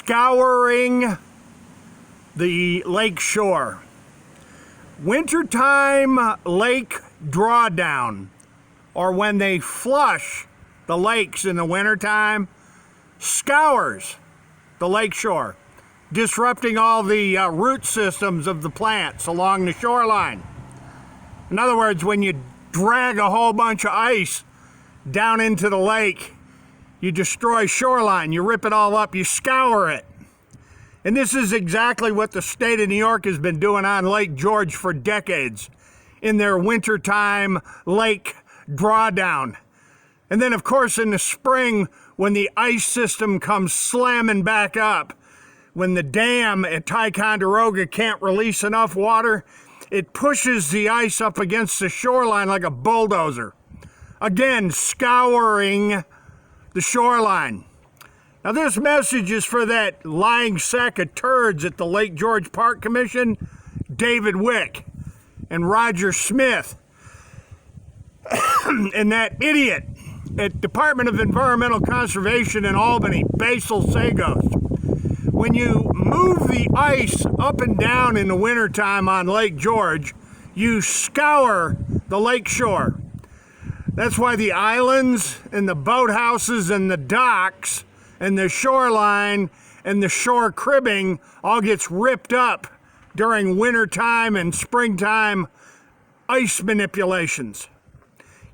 scouring the lake shore. Wintertime lake drawdown, or when they flush the lakes in the wintertime, scours the lake shore, disrupting all the root systems of the plants along the shoreline. In other words, when you drag a whole bunch of ice down into the lake, you destroy shoreline, you rip it all up, you scour it. And this is exactly what the state of New York has been doing on Lake George for decades in their wintertime lake drawdown. And then, of course, in the spring, when the ice system comes slamming back up, when the dam at Ticonderoga can't release enough water, it pushes the ice up against the shoreline like a bulldozer. Again, scouring the shoreline. Now, this message is for that lying sack of turds at the Lake George Park Commission, David Wick and Roger Smith, and that idiot at Department of Environmental Conservation in Albany, Basil Sagos. When you move the ice up and down in the wintertime on Lake George, you scour the lake shore. That's why the islands and the boathouses and the docks and the shoreline and the shore cribbing all gets ripped up during wintertime and springtime ice manipulations.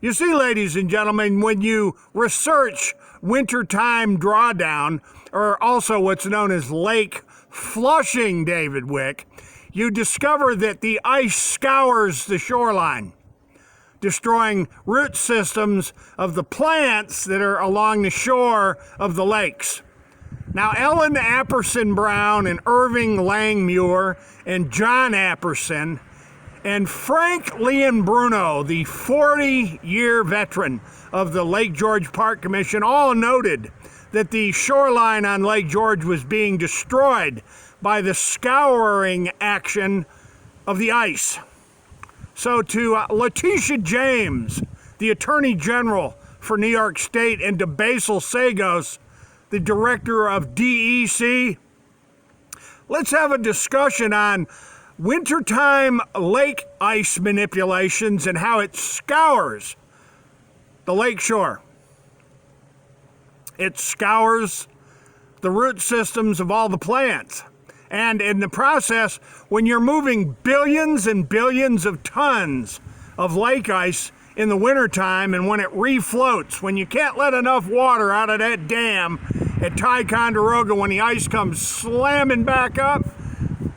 You see, ladies and gentlemen, when you research wintertime drawdown, or also what's known as lake flushing, David Wick, you discover that the ice scours the shoreline, destroying root systems of the plants that are along the shore of the lakes. Now, Ellen Apperson Brown and Irving Langmuir and John Apperson and Frank Leon Bruno, the 40-year veteran of the Lake George Park Commission, all noted that the shoreline on Lake George was being destroyed by the scouring action of the ice. So to Letitia James, the Attorney General for New York State, and to Basil Sagos, the Director of DEC, let's have a discussion on wintertime lake ice manipulations and how it scours the lake shore. It scours the root systems of all the plants. And in the process, when you're moving billions and billions of tons of lake ice in the wintertime, and when it refloats, when you can't let enough water out of that dam at Ticonderoga, when the ice comes slamming back up,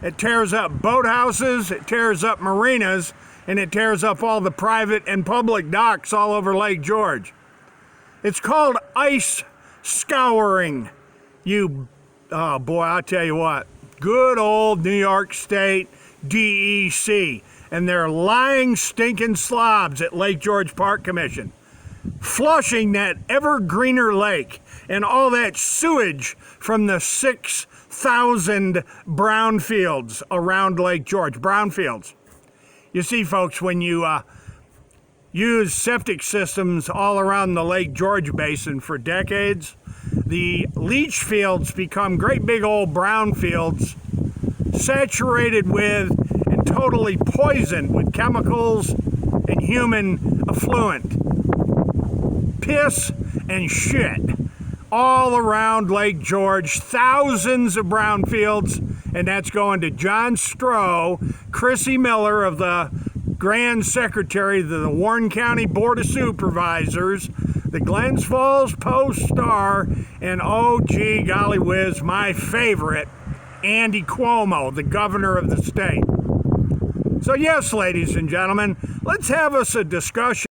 it tears up boathouses, it tears up marinas, and it tears up all the private and public docks all over Lake George. It's called ice scouring. Oh boy, I'll tell you what. Good old New York State DEC and their lying, stinking slobs at Lake George Park Commission, flushing that ever greener lake and all that sewage from the 6,000 brownfields around Lake George. Brownfields. You see, folks, when you use septic systems all around the Lake George Basin for decades, the leach fields become great big old brown fields saturated with and totally poisoned with chemicals and human effluent. Piss and shit all around Lake George, thousands of brown fields, and that's going to John Stroh, Chrissy Miller of the Grand Secretary of the Warren County Board of Supervisors, the Glens Falls Post-Star, and oh gee golly whiz, my favorite, Andy Cuomo, the governor of the state. So yes, ladies and gentlemen, let's have us a discussion